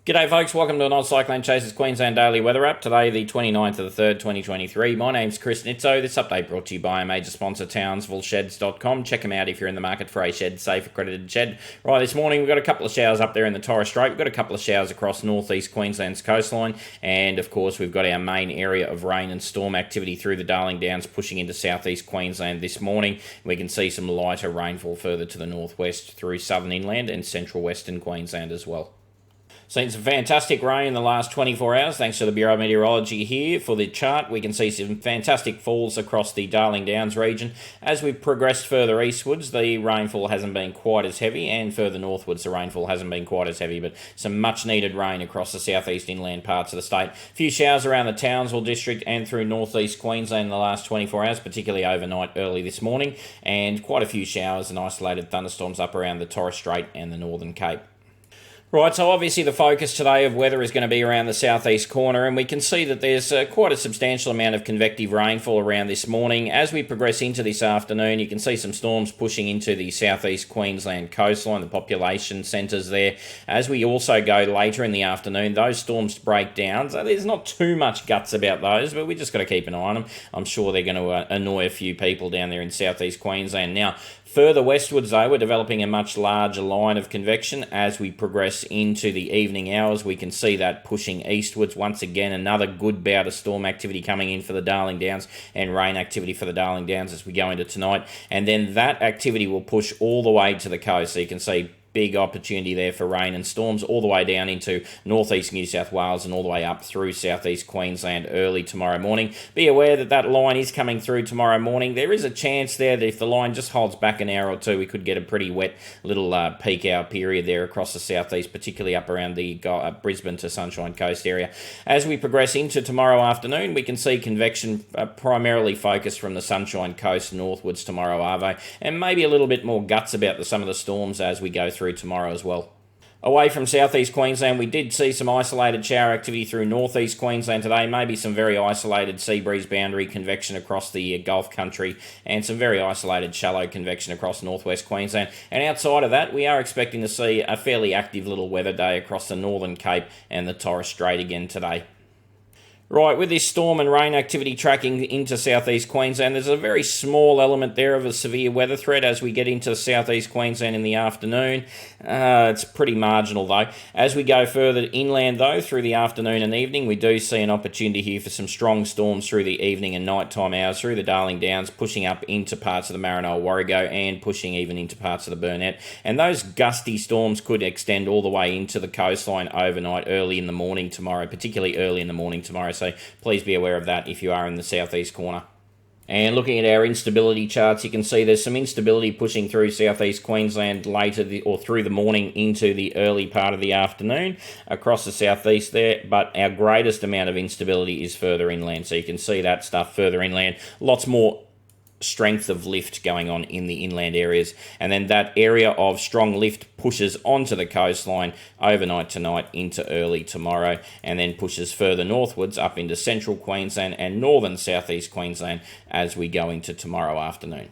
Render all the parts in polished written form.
G'day folks, welcome to an Cyclone Chasers Queensland Daily Weather App. Today the 29th of the 3rd, 2023. My name's Chris Nitzo. This update brought to you by our major sponsor TownsvilleSheds.com. Check them out if you're in the market for a shed, safe accredited shed. Right, this morning we've got a couple of showers up there in the Torres Strait. We've got a couple of showers across northeast Queensland's coastline. And of course we've got our main area of rain and storm activity through the Darling Downs pushing into southeast Queensland this morning. We can see some lighter rainfall further to the northwest through southern inland and central western Queensland as well. Seen some fantastic rain in the last 24 hours, thanks to the Bureau of Meteorology here. For the chart, we can see some fantastic falls across the Darling Downs region. As we've progressed further eastwards, the rainfall hasn't been quite as heavy, and further northwards, the rainfall hasn't been quite as heavy, but some much-needed rain across the southeast inland parts of the state. A few showers around the Townsville district and through northeast Queensland in the last 24 hours, particularly overnight early this morning, and quite a few showers and isolated thunderstorms up around the Torres Strait and the Northern Cape. Right, so obviously the focus today of weather is going to be around the southeast corner, and we can see that there's quite a substantial amount of convective rainfall around this morning. As we progress into this afternoon, you can see some storms pushing into the southeast Queensland coastline, the population centres there. As we also go later in the afternoon, those storms break down. So there's not too much guts about those, but we just got to keep an eye on them. I'm sure they're going to annoy a few people down there in southeast Queensland. Now, further westwards, though, we're developing a much larger line of convection. As we progress into the evening hours, we can see that pushing eastwards. Once again, another good bout of storm activity coming in for the Darling Downs and rain activity for the Darling Downs as we go into tonight. And then that activity will push all the way to the coast. So you can see big opportunity there for rain and storms all the way down into northeast New South Wales and all the way up through southeast Queensland early tomorrow morning. Be aware that that line is coming through tomorrow morning. There is a chance there that if the line just holds back an hour or two, we could get a pretty wet little peak hour period there across the southeast, particularly up around the Brisbane to Sunshine Coast area. As we progress into tomorrow afternoon, we can see convection primarily focused from the Sunshine Coast northwards tomorrow, Arvo, and maybe a little bit more guts about some of the storms as we go through tomorrow as well. Away from southeast Queensland, we did see some isolated shower activity through northeast Queensland today, maybe some very isolated sea breeze boundary convection across the Gulf country, and some very isolated shallow convection across northwest Queensland. And outside of that, we are expecting to see a fairly active little weather day across the Northern Cape and the Torres Strait again today. Right, with this storm and rain activity tracking into southeast Queensland, there's a very small element there of a severe weather threat as we get into southeast Queensland in the afternoon. It's pretty marginal though. As we go further inland though, through the afternoon and evening, we do see an opportunity here for some strong storms through the evening and nighttime hours through the Darling Downs, pushing up into parts of the Maranoa Warrego and pushing even into parts of the Burnett. And those gusty storms could extend all the way into the coastline overnight, early in the morning tomorrow, particularly early in the morning tomorrow. So please be aware of that if you are in the southeast corner. And looking at our instability charts, you can see there's some instability pushing through southeast Queensland or through the morning into the early part of the afternoon across the southeast there. But our greatest amount of instability is further inland. So you can see that stuff further inland. Lots more strength of lift going on in the inland areas, and then that area of strong lift pushes onto the coastline overnight tonight into early tomorrow, and then pushes further northwards up into central Queensland and northern southeast Queensland as we go into tomorrow afternoon.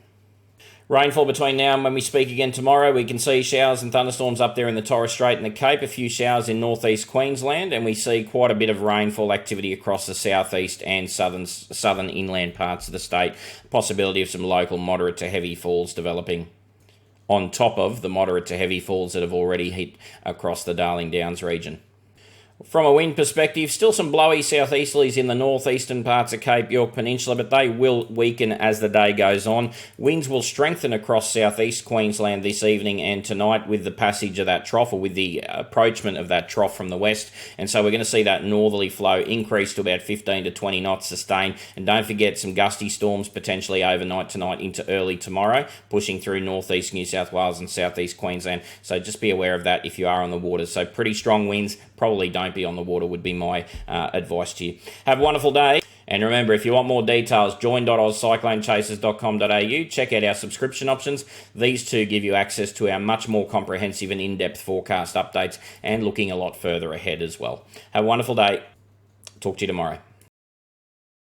Rainfall between now and when we speak again tomorrow, we can see showers and thunderstorms up there in the Torres Strait and the Cape, a few showers in northeast Queensland, and we see quite a bit of rainfall activity across the southeast and southern inland parts of the state. Possibility of some local moderate to heavy falls developing on top of the moderate to heavy falls that have already hit across the Darling Downs region. From a wind perspective, still some blowy southeasterlies in the northeastern parts of Cape York Peninsula, but they will weaken as the day goes on. Winds will strengthen across southeast Queensland this evening and tonight with the passage of that trough, or with the approachment of that trough from the west. And so we're going to see that northerly flow increase to about 15 to 20 knots sustained. And don't forget some gusty storms potentially overnight tonight into early tomorrow, pushing through northeast New South Wales and southeast Queensland. So just be aware of that if you are on the water. So pretty strong winds. Probably don't be on the water would be my advice to you. Have a wonderful day. And remember, if you want more details, join.ozcyclonechasers.com.au. Check out our subscription options. These two give you access to our much more comprehensive and in-depth forecast updates and looking a lot further ahead as well. Have a wonderful day. Talk to you tomorrow.